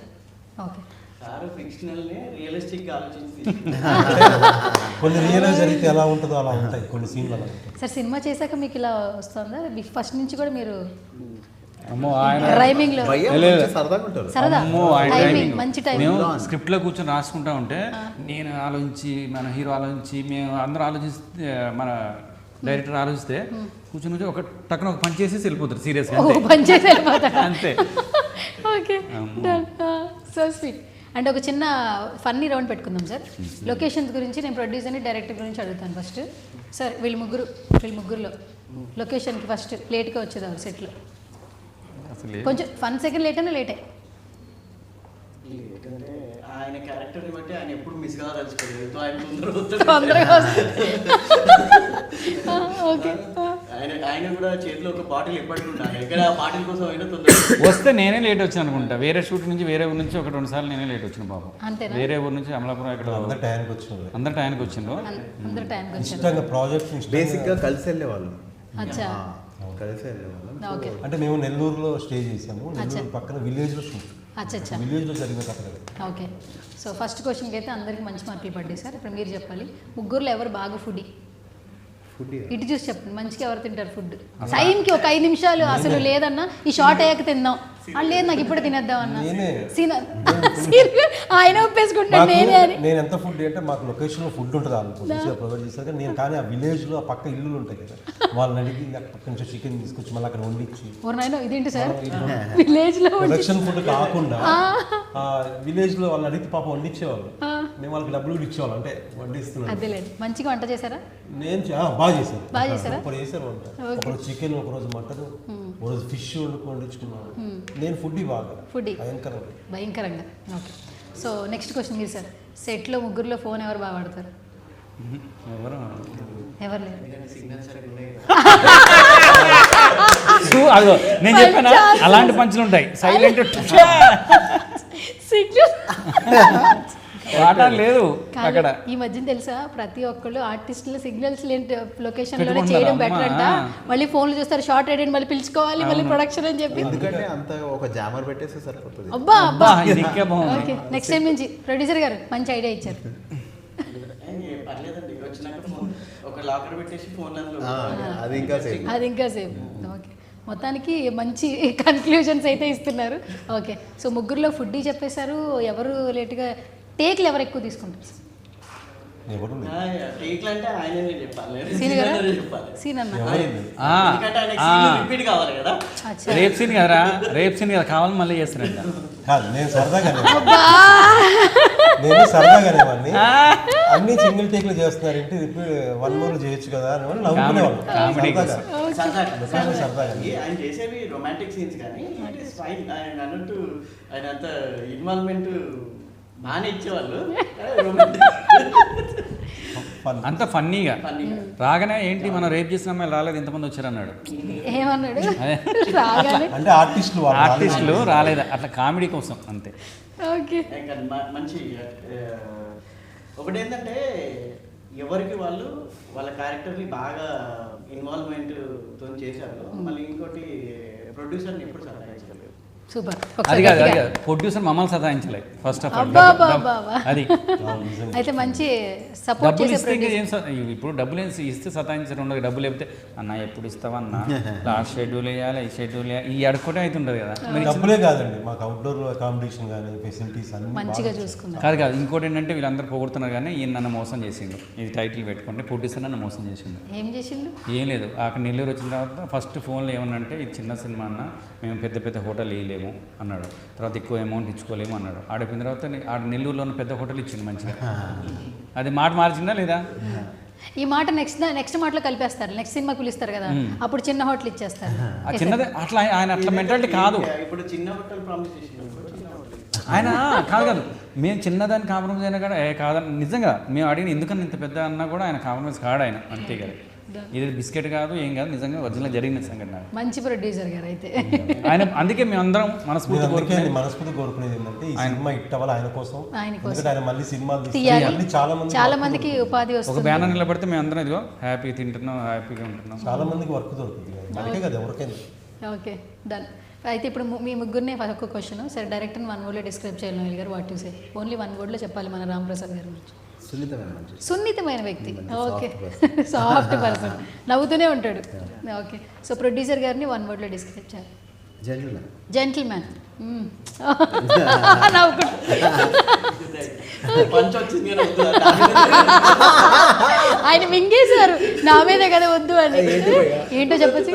ఓకే, సార్ ఫిక్షనల్నే రియలిస్టిక్గా ఆలోచించి కొన్ని రియల్గా జరిగితే ఎలా ఉంటుందో అలా ఉంటాయి కొన్ని సీన్లు అలా ఉంటాయి. సార్ సినిమా చేశాక మీకు ఇలా వస్తుందా? ఫస్ట్ నుంచి కూడా మీరు రైమింగ్లో సరదా టైమింగ్ మంచి టైం స్క్రిప్ట్లో కూర్చొని రాసుకుంటా ఉంటే నేను ఆలోచించి, మన హీరో ఆలోచించి, మేము అందరూ ఆలోచిస్తే, మన డైరెక్టర్ ఆలోచిస్తే కూర్చొని ఒక టక్కున ఒక పని చేసేసి వెళ్ళిపోతారు సీరియస్గా, పని చేసి వెళ్ళిపోతారు అంతే. Okay, so sweet. అంటే ఒక చిన్న ఫన్నీ రౌండ్ పెట్టుకుందాం సార్. లొకేషన్స్ గురించి నేను ప్రొడ్యూసర్ని డైరెక్టర్ గురించి అడుగుతాను ఫస్ట్. సార్ వీళ్ళ ముగ్గురులో లొకేషన్కి ఫస్ట్ లేట్గా వచ్చేది సెట్లో? కొంచెం 1 సెకండ్ లేట్ అయినా లేటే. లేదంటే ఆయన క్యారెక్టర్ని బట్టి ఆయన ఎప్పుడు మిస్ కాదలుచుకోలేదు, ఆయన తొందరగా ఓకే. ఆయన కూడా చేతిలో ఒక బాటిల్ ఎప్పటికీ ఉండాలి, ఇక్కడ ఆ బాటిల్ కోసం అయినా తొందరగా వస్తే నేనే లేట్ వచ్చాను అనుకుంటా. వేరే షూట్ నుంచి వేరే ఊరు నుంచి 1-2 సార్లు నేనే లేట్ వచ్చాను బాబు. అంతేనా? వేరే ఊరు నుంచి అమలాపురం ఇక్కడ అందరు టైంకి వచ్చిండ్రు. అందరు టైంకి వచ్చిండ్రు. ఇష్టంగా ప్రాజెక్ట్ బేసిక్గా కలిసి వెళ్ళేవాళ్ళం. అచ్చా, కలిసి వెళ్ళేవాళ్ళం. ఓకే. అంటే మేము నెల్లూరులో స్టే చేసాము, నెల్లూరు పక్కన విలేజ్లో షూట్, అచ్చా, విలేజ్లో జరిగిన కథ. ఓకే. సో ఫస్ట్ క్వశ్చన్కి అయితే అందరికీ మంచి మార్కులు పడ్డాయి సార్. ఇప్పుడు మీరు చెప్పాలి, ముగ్గురులో ఎవరు బాగా ఫుడ్? ఇటు చూసి చెప్పండి, మంచిగా ఎవరు తింటారు ఫుడ్? టైంకి ఒక 5 నిమిషాలు అసలు లేదన్నా ఈ షార్ట్ అయ్యాక తిందాం, లేదు నాకు ఇప్పుడే తినేద్దాం అన్న ఆయన ఒప్పేసుకుంటాను నేనే అని. నేను ఎంత ఫుడ్ అంటే మాకు లొకేషన్లో ఫుడ్ ఉంటుంది, వాళ్ళు ప్రొవైడ్ చేస్తారు. నేను కానీ ఆ విలేజ్లో ఆ పక్క ఇల్లులు ఉంటాయి కదా, వాళ్ళని అడిగి పక్క నుంచి చికెన్ తీసుకొచ్చి మళ్ళీ అక్కడ వండించి. ఇదేంటి సార్ విలేజ్లో ప్రొడక్షన్ ఫుడ్ కాకుండా విలేజ్లో వాళ్ళని అడిగితే పాపం వండించేవాళ్ళు, మేము వాళ్ళకి డబ్బులు కూడా ఇచ్చేవాళ్ళం, అంటే వండిస్తున్నాం. అదేలేదు, మంచిగా వంట చేశారా? నేను బాగా చేశాను, సూపర్ చేశారు వంట. ఒకరోజు చికెన్, ఒకరోజు మటన్, ఒకరోజు ఫిష్ వండుకున్నాను. నేను భయంకరంగా. ఓకే, సో నెక్స్ట్ క్వశ్చన్ మీరు సార్. సెట్లో ముగ్గురులో ఫోన్ ఎవరు బాగా వాడతారు? ఎవరు లేదు. అదో నేను చెప్పాను, అలాంటి పంచులు ఉంటాయి సైలెంట్ లేదు అక్కడ. ఈ మధ్యన తెలుసా ప్రతి ఒక్కళ్ళు ఆర్టిస్టులు సిగ్నల్స్ లేని లొకేషన్ లోనే చేయడం బెటర్ అంట. మళ్ళీ ఫోన్లు చూస్తారు, షార్ట్ రెడీ మళ్ళీ పిలుచుకోవాలి, మళ్ళీ ప్రొడక్షన్ అని చెప్పి. ఎందుకంటే అంత ఒక జామర్ పెట్టేస్తే సరిపోతుంది. అబ్బా అబ్బా. ఓకే, నెక్స్ట్ టైం నుంచి ప్రొడ్యూసర్ గారు మంచి ఐడియా ఇచ్చారు. పర్లేదండి, వచ్చినాక ఒక లాకర్ పెట్టేసి ఫోన్ అది ఇంకా సేమ్. ఓకే, మొత్తానికి మంచి కన్క్లూజన్స్ అయితే ఇస్తున్నారు. ఓకే, సో ముగ్గురులో ఫుడ్ చెప్పేశారు. ఎవరు లేట్గా టేక్లు ఎవరు ఎక్కువ తీసుకుంటారు? రేప్ సీన్ కదరా, రేప్ సీన్ కదా కావాలి మళ్ళీ చేస్తారంట. నేను సరదాగానే వాడిని అన్ని సింగిల్ టేక్లు చేస్తున్నారంటే ఇప్పుడు 1 more చేయొచ్చు కదా అని నవ్వుకునేవాళ్ళు. ఆయన చేసేవి రొమాంటిక్ సీన్స్ కానీ ఆయన అన్నట్టు ఆయన అంత ఇన్వాల్వ్మెంట్ బాగానే ఇచ్చేవాళ్ళు, అంత ఫన్నీగా. రాగానే ఏంటి మనం రేప్ చేసిన అమ్మాయి రాలేదు, ఎంతమంది వచ్చారు అన్నాడు. ఏమన్నాడు? అంటే ఆర్టిస్టులు రాలేదు, అట్లా కామెడీ కోసం అంతే. మంచి ఒకటి ఏంటంటే ఎవరికి వాళ్ళు వాళ్ళ క్యారెక్టర్ని బాగా ఇన్వాల్వ్మెంట్తో చేశారు. మళ్ళీ ఇంకోటి ప్రొడ్యూసర్ని ఎప్పుడు సలహా ఇచ్చారు, సూపర్. అది కాదు ప్రొడ్యూసర్ మమ్మల్ని సతాయించలేదు ఫస్ట్ ఆఫ్ ఆల్. అది అయితే మంచి సపోర్ట్ డబ్బులు చేసే ఇస్తే ఇంకా ఏం ఇప్పుడు డబ్బులు ఇస్తే సతాయించడం ఉండదు. డబ్బులు లేకపోతే అన్న ఎప్పుడు ఇస్తావన్నా, లాస్ట్ షెడ్యూల్ వేయాలి, ఈ షెడ్యూల్ వేయాలి, ఈ అడుక్కోవడం అయితే ఉంటుంది కదా. డబ్బులే కాదండి, మాకు అవుట్డోర్ అకామిడేషన్ కానీ ఫెసిలిటీస్ అన్ని మంచిగా చూసుకున్నారు. కాదు ఇంకోటి ఏంటంటే వీళ్ళందరూ పొగుడుతున్నారు కానీ ఈయన నన్ను మోసం చేసిండు. ఇది టైటిల్ పెట్టుకుంటే ప్రొడ్యూసర్ నన్ను మోసం చేసిండు. ఏం చేసిండు? ఏం లేదు, అక్కడ నెల్లూరు వచ్చిన తర్వాత ఫస్ట్ ఫోన్లో ఏమన్నంటే ఇది చిన్న సినిమా అన్న, మేము పెద్ద పెద్ద హోటల్ వేయలేము అన్నాడు. తర్వాత ఎక్కువ అమౌంట్ ఇచ్చుకోలేము అన్నాడు. ఆడిపోయిన తర్వాత ఆడ నెల్లూరులో ఉన్న పెద్ద హోటల్ ఇచ్చింది మంచిగా. అది మాట మార్చిందా లేదా? ఈ మాట నెక్స్ట్ మాటలో కలిపేస్తారు. నెక్స్ట్ సినిమా పిలుస్తారు కదా, అప్పుడు చిన్న హోటల్ ఇచ్చేస్తారు. ఆ చిన్నదే అట్లా ఆయన అట్లా మెంటాలిటీ కాదు. ఇప్పుడు చిన్న హోటల్ ప్రామిస్ చేసిండు. ఆయన కాదు మేము చిన్నదాన్ని కాంప్రమైజ్ అయినా కూడా కాదని నిజంగా మేము అడిగిన ఎందుకని ఇంత పెద్ద అన్నా కూడా ఆయన కాంప్రమైజ్ కాడు ఆయన. అంతే కదా, ఇది బిస్కెట్ కాదు ఏం కాదు, నిజంగా ఒరిజినల్ జరిగిన సంఘటన. మంచి ప్రొడ్యూసర్ గారు అయితే ఆయన. అందుకే మేము అందరం మనస్ఫూర్తి కోరుకునేది ఏంటంటే ఈ సినిమా హిట్ అవ్వాలి ఆయన కోసం. ఎందుకంటే ఆయన మళ్ళీ సినిమాలు తీయాలి, చాలా చాలా మందికి ఉపాధి వస్తుంది. ఒక బ్యానర్ నిలబడితే మేము అందరం ఇదిగో హ్యాపీ తింటున్నాం, హ్యాపీగా ఉంటున్నాం. చాలా మందికి వర్క్ దొరుకుతుంది, అందుకే కదా ఎవరికైనా. Okay done. అయితే ఇప్పుడు మీ ముగ్గురిని ఒక క్వశ్చన్. సరే, డైరెక్టర్ 1 wordలో డిస్క్రైబ్ చేయాలి నోయల్ గారు. What you say? ఓన్లీ 1 wordలో చెప్పాలి మన రాంప్రసాద్ గారి గురించి. సున్నితమైన వ్యక్తి. ఓకే, సాఫ్ట్ పర్సన్, నవ్వుతూనే ఉంటాడు. ఓకే, సో ప్రొడ్యూసర్ గారిని 1 wordలో డిస్క్రైబ్ చేయాలి. జెంటిల్మ్యాన్. ఆయన మింగేశారు నా మీదే కదా వద్దు అని. ఏంటో చెప్పచ్చు.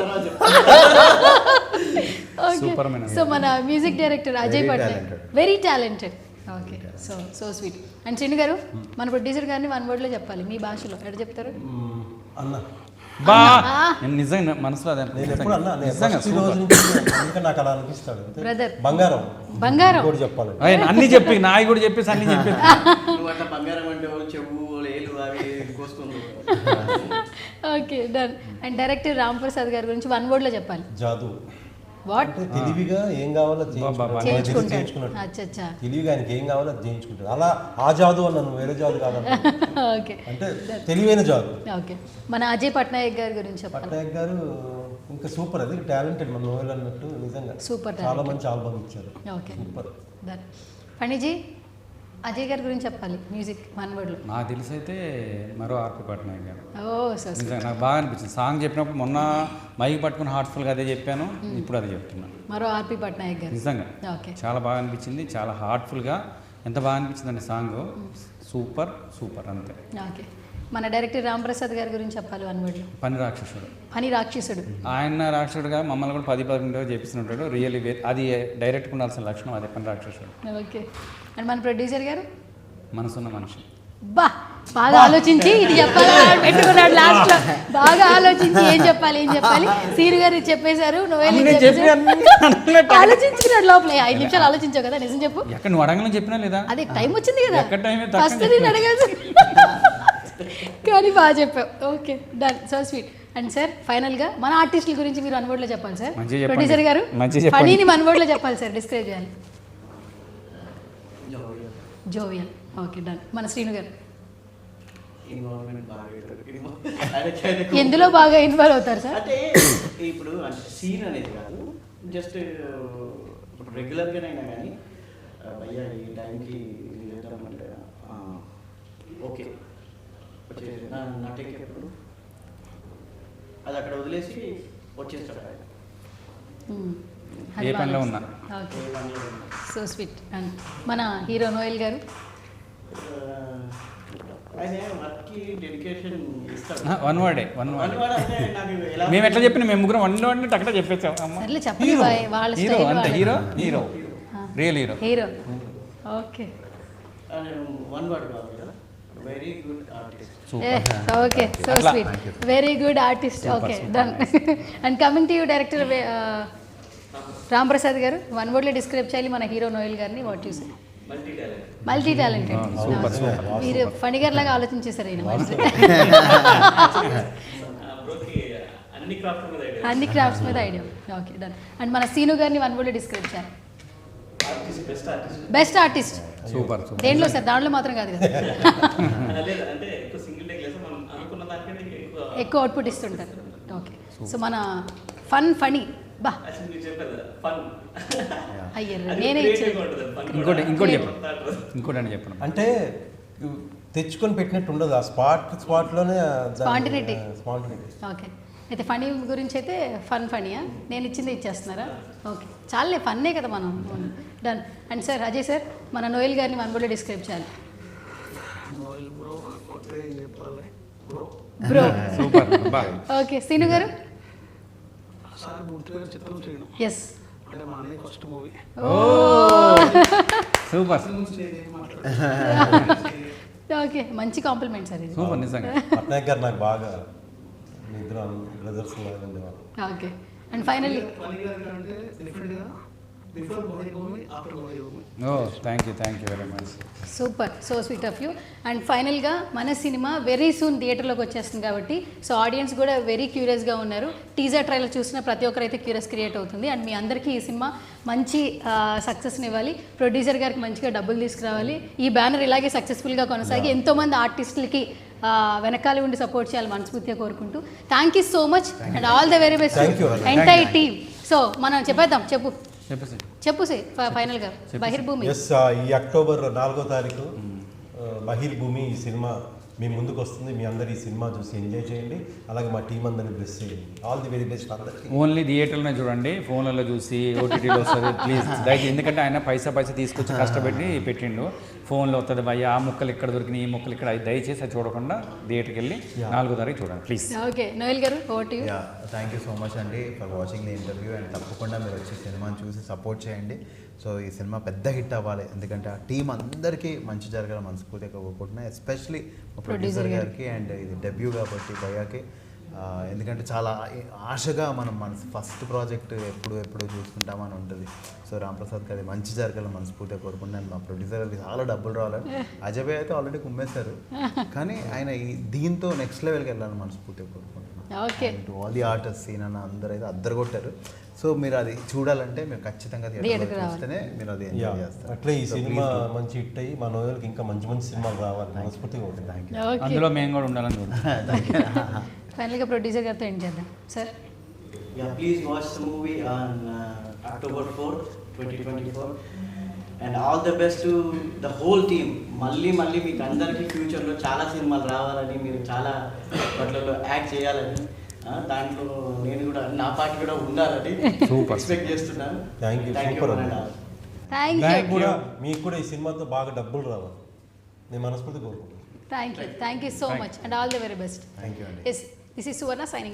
సో మన music director Ajay Patnaik, very talented. Okay, so sweet. And Srinu గారు, మన ప్రొడ్యూసర్ గారిని 1 wordలో చెప్పాలి మీ భాషలో. ఎక్కడ చెప్తారు? అన్న బా, నిజంగా మనసులో అదే నాకు అలా అనిపిస్తాడు. బ్రదర్ బంగారం కూడా చెప్పాలి. అన్ని చెప్పి నాయి కూడా చెప్పేసి అన్ని చెప్పి బంగారం అంటే చెవు లేలు అవి కోసుకుంటూ. Okay done. And director Ramprasad గారి గురించి 1 wordలో చెప్పాలి. జాదు. వాట్? తెలివిగా ఏం కావాలో చేయించుకుంటాడు. తెలివిగా ఆయనకి ఏం కావాలో అది చేయించుకుంటాడు. అలా ఆ జాదు అన్నాను, వేరే జాదు కాదన్నా. ఓకే, అంటే తెలివైన జాదు. ఓకే, మన అజయ్ పట్నాయక్ గారి గురించి చెప్పాలి. పట్నాయక్ గారు ఇంకా సూపర్, అది టాలెంటెడ్ మన నోయల్ అన్నట్టు. నిజంగా సూపర్, చాలా మంచి ఆల్బమ్ ఇచ్చారు. Okay super. ఫణిజీ, అజయ్ గారి గురించి చెప్పాలి మ్యూజిక్ 1 wordలో. నాకు తెలిసి అయితే మరో ఆర్పి పట్నాయక్ గారు. నిజంగా నాకు బాగా అనిపించింది సాంగ్ చెప్పినప్పుడు. మొన్న మైక్ పట్టుకుని హార్ట్ఫుల్గా అదే చెప్పాను, ఇప్పుడు అదే చెప్తున్నాను. మరో ఆర్పి పట్నాయక్ గారు నిజంగా చాలా బాగా అనిపించింది, చాలా హార్ట్ఫుల్గా. ఎంత బాగా అనిపించింది అండి సాంగ్, సూపర్ సూపర్ అంతే. ఓకే, మన డైరెక్టర్ రాంప్రసాద్ గారి గురించి చెప్పాలి 1 wordలో. పని రాక్షసుడు. ఆయన రాక్షసుడుగా మమ్మల్ని కూడా 10-15 చేపిస్తుంటాడు. రియల్లీ అది డైరెక్ట్గా ఉండాల్సిన లక్షణం, అదే పని రాక్షసుడు. ఓకే, అండ్ మన ప్రొడ్యూసర్ గారు మనసున్న మనిషి. బా, బాగా ఆలోచించి ఇది చెప్పాలని పెట్టుకున్నాడు లాస్ట్ లో. బాగా ఆలోచించి ఏం చెప్పాలి సీరు గారు చెప్పేశారు. ఆలోచించుకున్నాడు లోపల. 5 నిమిషాలు ఆలోచించావు కదా, నిజం చెప్పు. ఎక్కడ నువ్వు అడగాలని చెప్పినా లేదా? అదే టైం వచ్చింది కదా, ఫస్ట్ నేను అడగాల్సి. కానీ బాగా చెప్పావు. Okay done, so sweet. And sir, ఫైనల్గా మన ఆర్టిస్టుల గురించి మీరు 1 wordలో చెప్పాలి సార్. ప్రొడ్యూసర్ గారు ఫనీని 1 wordలో చెప్పాలి సార్, డిస్క్రైబ్ చేయాలి. జోవియల్. Okay done. మన శ్రీను గారు ఎందులో బాగా ఇన్వాల్వ్ అవుతారు సార్? అంటే ఇప్పుడు సీన్ అనేది కాదు, జస్ట్ ఇప్పుడు రెగ్యులర్గానైనా కానీ భయ్యా ఈ టైంకి లేదామంటే ఓకే వచ్చేసి నా టేక్ ఎప్పుడు అది అక్కడ వదిలేసి వచ్చేస్తాడు ఆయన. ఏ పనిలో ఉన్నా. Okay, so sweet. అండ్ మన హీరో నోయల్ గారు ఆయన వర్క్కి డెడికేషన్ ఇస్తాడు. 1 word. మేము ఎట్లా చెప్పిన మేము ముగ్గురం 1 word అక్కడ చెప్పేసాం. సర్లే చెప్పండి, వాళ్ళ హీరో అంతే, hero real hero. Okay, 1 word కావాలి కదా, very good artist. Okay, so sweet, very good artist. Okay done. And coming to you director Ramprasad గారు, 1 wordలో డిస్క్రైబ్ చేయాలి మన హీరో నోయల్ గారిని. What you say? Multi talented. మీరు ఫణిగర్ లాగా ఆలోచించేశారు ఆయన. అన్ని క్రాఫ్ట్స్ మీద ఐడియా. Okay done. అండ్ మన సీను గారిని 1 wordలో డిస్క్రైబ్ చేయాలి. Best artist. సూపర్. దేంట్లో సార్? దాంట్లో మాత్రం కాదు కదా, ఎక్కువ అవుట్పుట్ ఇస్తుంటారు. ఓకే, సో మన ఫనీ బా అసలు మీరు చెప్పారు ఫన్ అయ్యర్ర నేనే ఇచ్చాను. ఇంకోటి చెప్పండి, ఇంకోటి అని చెప్పండి. అంటే తెచ్చుకొని పెట్టినట్టు ఉండదు, ఆ స్పాట్లోనే Spontaneity. స్పాంటినిటీ. ఓకే, అయితే ఫనీ గురించి అయితే ఫనీయా నేను ఇచ్చింది ఇచ్చేస్తున్నారా? ఓకే, చాలే ఫన్నే కదా మనం. Done. And sir Ajay sir, మన నోయల్ గారిని మన కూడా డిస్క్రైబ్ చేయాలి. నోయల్ బ్రో కొత్త ఏం చెప్పాలి బ్రో. బ్రో సూపర్ అబ్బా. ఓకే, సీను గారు. సార్ పూర్తిగా చిత్రం చేయడం ఎస్. అంటే మా అన్నయ్య ఫస్ట్ మూవీ. సూపర్ ఓకే, మంచి కాంప్లిమెంట్ సార్ ఇది. సూపర్ నిజంగా. పట్నాయక్ గారు నాకు బాగా నిద్ర బ్రదర్స్ లాగా ఉండేవారు. ఓకే, అండ్ ఫైనల్లీ అంటే డెఫినెట్గా బిఫోర్ బహిర్ భూమి after Bahirbhumi. Oh thank you very much. Super, so sweet of you. And ఫైనల్గా మన సినిమా వెరీ సూన్ థియేటర్లోకి వచ్చేస్తుంది కాబట్టి సో ఆడియన్స్ కూడా వెరీ క్యూరియస్గా ఉన్నారు. టీజర్ ట్రైలర్ చూసిన ప్రతి ఒక్కరైతే క్యూరియస్ క్రియేట్ అవుతుంది. అండ్ మీ అందరికీ ఈ సినిమా మంచి సక్సెస్ని ఇవ్వాలి, ప్రొడ్యూసర్ గారికి మంచిగా డబ్బులు తీసుకురావాలి, ఈ బ్యానర్ ఇలాగే సక్సెస్ఫుల్గా కొనసాగి ఎంతోమంది ఆర్టిస్టులకి వెనకాల ఉండి సపోర్ట్ చేయాలి మనస్ఫూర్తిగా కోరుకుంటూ. Thank you so much and all the very best entire team. So మనం చెప్పేద్దాం, చెప్పు ఫైనల్గా బహిర్భూమి. ఎస్, ఈ అక్టోబర్ 4వ తారీఖు బహిర్భూమి ఈ సినిమా మీ ముందుకు వస్తుంది. మీ అందరు ఈ సినిమా చూసి ఎంజాయ్ చేయండి, అలాగే మా టీం అందరిని బ్లెస్ చేయండి. ఆల్ ది వెరీ బెస్ట్ అందరికీ. ఓన్లీ థియేటర్లోనే చూడండి, ఫోన్లలో చూసి ఓటీటీలో వస్తుంది ప్లీజ్ దయచేసి. ఎందుకంటే ఆయన పైసా తీసుకొచ్చి కష్టపెట్టి పెట్టిండు. ఫోన్లో వస్తుంది భయ్య, ఆ ముక్కలు ఇక్కడ దొరికినాయి, ఈ ముక్కలు ఇక్కడ, దయచేసి అది చూడకుండా థియేటర్కి వెళ్ళి 4వ తారీఖు చూడండి ప్లీజ్. ఓకే, నోయల్ గారు over to you. Thank you so much అండి for watching the interview. And తప్పకుండా మీరు వచ్చి సినిమాని చూసి సపోర్ట్ చేయండి. సో ఈ సినిమా పెద్ద హిట్ అవ్వాలి, ఎందుకంటే ఆ టీం అందరికీ మంచి జరగాలి మనస్ఫూర్తిగా కోరుకుంటున్నాను. ఎస్పెషలీ ప్రొడ్యూసర్ గారికి అండ్ ఇది డెబ్యూ కాబట్టి భయ్యాకి. ఎందుకంటే చాలా ఆశగా మనం మన ఫస్ట్ ప్రాజెక్ట్ ఎప్పుడు చూసుకుంటామని ఉంటుంది. సో రాంప్రసాద్కి అది మంచి జరగాలని మనస్ఫూర్తిగా కోరుకుంటున్నాను. మా ప్రొడ్యూసర్ గారికి చాలా డబ్బులు రావాలని. అజయ్ భయ్య అయితే ఆల్రెడీ కుమ్మేశారు, కానీ ఆయన దీంతో నెక్స్ట్ లెవెల్కి వెళ్ళాలని మనస్ఫూర్తిగా కోరుకుంటున్నాను. Okay, all the artist scene అన్న అందరూ అయితే అద్దరు కొట్టారు. సో మీరు అది చూడాలంటే మీరు ఖచ్చితంగా థియేటర్లో చూస్తేనే మీరు అది ఎంజాయ్ చేస్తారు. అట్లే ఈ సినిమా మంచి హిట్ అయ్యి మా నోయల్కి ఇంకా మంచి మంచి సినిమాలు రావాలి మనస్ఫూర్తిగా ఉంటుంది. Thank you. ఓకే, అందులో మేము కూడా ఉండాలని చూడండి. ఫైనల్గా ప్రొడ్యూసర్ గారితో ఎండ్ చేద్దాం sir. Yeah, please watch the movie on October 4th, 2024. And all the best to the whole team. మళ్ళీ మీకు అందరికీ ఫ్యూచర్లో చాలా సినిమాలు రావాలని, మీరు చాలా వాటిలో యాక్ట్ చేయాలని, దాంట్లో నేను కూడా నా పార్ట్ కూడా ఉండాలని ఎక్స్పెక్ట్ చేస్తున్నాను. Thank you. Thank you super అండి. Thank you. మీకు కూడా ఈ సినిమాతో బాగా డబ్బులు రావాలి నేను మనస్ఫూర్తిగా కోరుకుంటున్నాను. Thank you so much and all the very best. Thank you అండి. Yes, this is Suvarna signing.